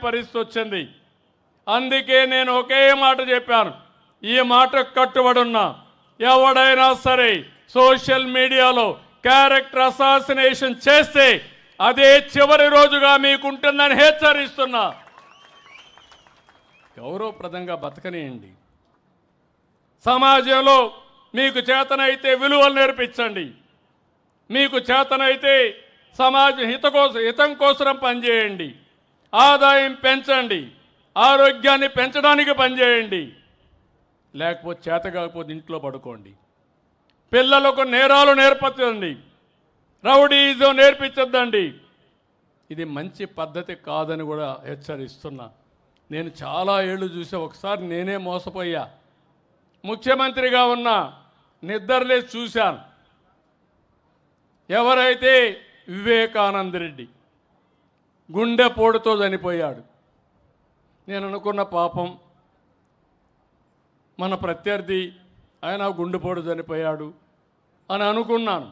పరిస్థితి వచ్చింది. అందుకే నేను ఒకే మాట చెప్పాను, ఈ మాటకు కట్టుబడి ఉన్నా. ఎవడైనా సరే సోషల్ మీడియాలో క్యారెక్టర్ అసాసినేషన్ చేస్తే అదే చివరి రోజుగా మీకుంటుందని హెచ్చరిస్తున్నా. గౌరవప్రదంగా బతకనియండి. సమాజంలో మీకు చేతనైతే విలువలు నేర్పించండి. మీకు చేతనైతే సమాజ హితం కోసం పనిచేయండి. ఆదాయం పెంచండి. ఆరోగ్యాన్ని పెంచడానికి పనిచేయండి. లేకపోతే చేత కాకపోతే ఇంట్లో పడుకోండి. పిల్లలకు నేరాలు నేర్పించండి. రౌడీజం నేర్పించద్దండి. ఇది మంచి పద్ధతి కాదని కూడా హెచ్చరిస్తున్నా. నేను చాలా ఏళ్ళు చూసా. ఒకసారి నేనే మోసపోయా. ముఖ్యమంత్రిగా ఉన్న నిద్రలేసి చూశాను. ఎవరైతే వివేకానంద రెడ్డి గుండెపోటుతో చనిపోయాడు. నేను అనుకున్న పాపం మన ప్రత్యర్థి ఆయన గుండెపోటు చనిపోయాడు అని అనుకున్నాను.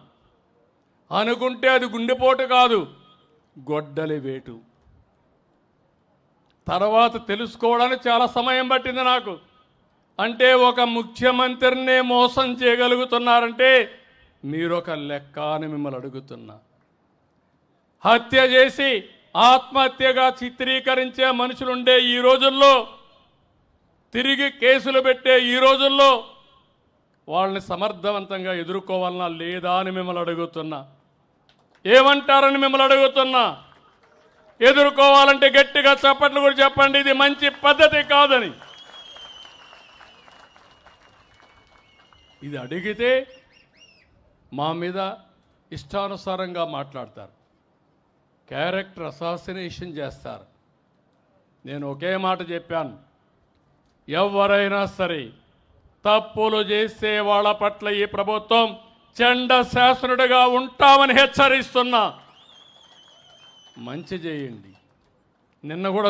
అనుకుంటే అది గుండెపోటు కాదు, గొడ్డలి వేటు. తర్వాత తెలుసుకోవడానికి చాలా సమయం పట్టింది నాకు. అంటే ఒక ముఖ్యమంత్రినే మోసం చేయగలుగుతున్నారంటే మీరొక లెక్క అని మిమ్మల్ని అడుగుతున్నా. హత్య చేసి ఆత్మహత్యగా చిత్రీకరించే మనుషులుండే ఈ రోజుల్లో, తిరిగి కేసులు పెట్టే ఈ రోజుల్లో వాళ్ళని సమర్థవంతంగా ఎదుర్కోవాలన్నా లేదా అని మిమ్మల్ని అడుగుతున్నా. ఏమంటారని మిమ్మల్ని అడుగుతున్నా. ఎదుర్కోవాలంటే గట్టిగా చప్పట్లు కూడా చెప్పండి, ఇది మంచి పద్ధతి కాదని. ఇది అడిగితే మా మీద ఇష్టానుసారంగా మాట్లాడతారు, క్యారెక్టర్ అసాసినేషన్ చేస్తారు. నేను ఒకే మాట చెప్పాను, ఎవరైనా సరే తప్పులు చేసే వాళ్ళ పట్ల ఈ ప్రభుత్వం చండ శాసనుడిగా ఉంటామని హెచ్చరిస్తున్నా. మంచి చేయండి. నిన్న కూడా